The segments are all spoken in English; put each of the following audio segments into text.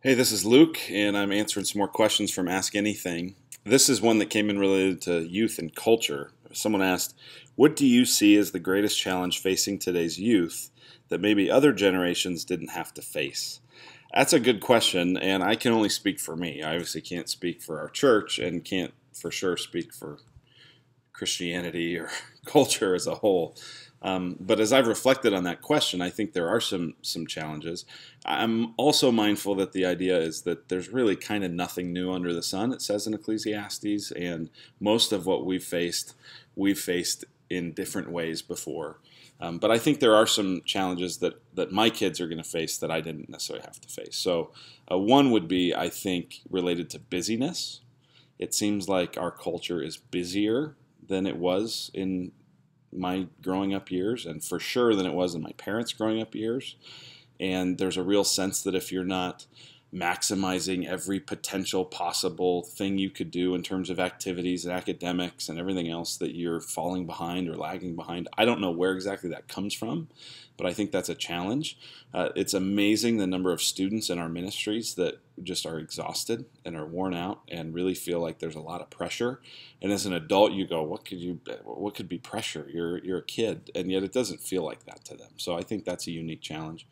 Hey, this is Luke, and I'm answering some more questions from Ask Anything. This is one that came in related to youth and culture. Someone asked, what do you see as the greatest challenge facing today's youth that maybe other generations didn't have to face? That's a good question, and I can only speak for me. I obviously can't speak for our church and can't for sure speak for Christianity or culture as a whole. But as I've reflected on that question, I think there are some challenges. I'm also mindful that the idea is that there's really kind of nothing new under the sun. It says in Ecclesiastes, and most of what we've faced in different ways before. But I think there are some challenges that my kids are going to face that I didn't necessarily have to face. So one would be, I think, related to busyness. It seems like our culture is busier than it was in my growing up years, and for sure than it was in my parents' growing up years. And there's a real sense that if you're not maximizing every potential possible thing you could do in terms of activities and academics and everything else, that you're falling behind or lagging behind. I don't know where exactly that comes from, but I think that's a challenge. It's amazing the number of students in our ministries that just are exhausted and are worn out and really feel like there's a lot of pressure. And as an adult, you go, what could be pressure? You're a kid, and yet it doesn't feel like that to them. So I think that's a unique challenge.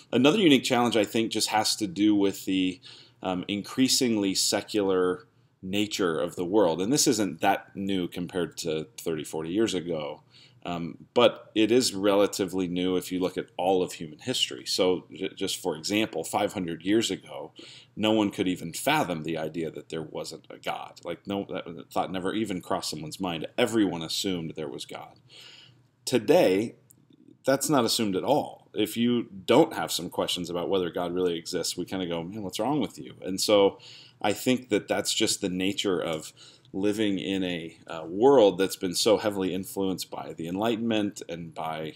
Another unique challenge, I think, just has to do with the increasingly secular nature of the world. And this isn't that new compared to 30, 40 years ago. But it is relatively new if you look at all of human history. So just for example, 500 years ago, no one could even fathom the idea that there wasn't a God. Like, no, that thought never even crossed someone's mind. Everyone assumed there was God. Today, that's not assumed at all. If you don't have some questions about whether God really exists, we kind of go, man, what's wrong with you? And so I think that that's just the nature of living in a world that's been so heavily influenced by the Enlightenment and by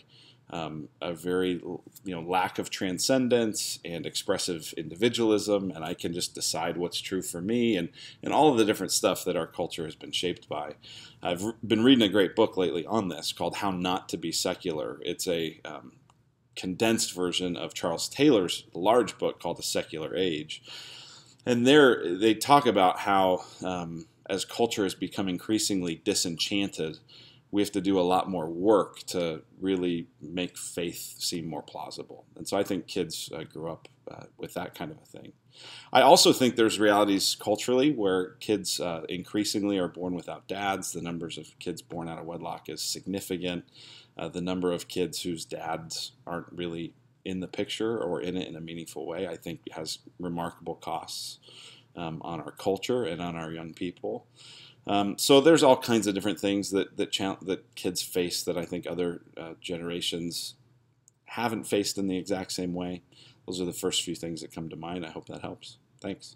a very lack of transcendence and expressive individualism, and I can just decide what's true for me, and all of the different stuff that our culture has been shaped by. I've been reading a great book lately on this called How Not to Be Secular. It's a condensed version of Charles Taylor's large book called The Secular Age. And there they talk about how as culture has become increasingly disenchanted, we have to do a lot more work to really make faith seem more plausible. And so I think kids grew up with that kind of a thing. I also think there's realities culturally where kids increasingly are born without dads. The numbers of kids born out of wedlock is significant. The number of kids whose dads aren't really in the picture or in it in a meaningful way, I think has remarkable costs on our culture and on our young people. So there's all kinds of different things that kids face that I think other generations haven't faced in the exact same way. Those are the first few things that come to mind. I hope that helps. Thanks.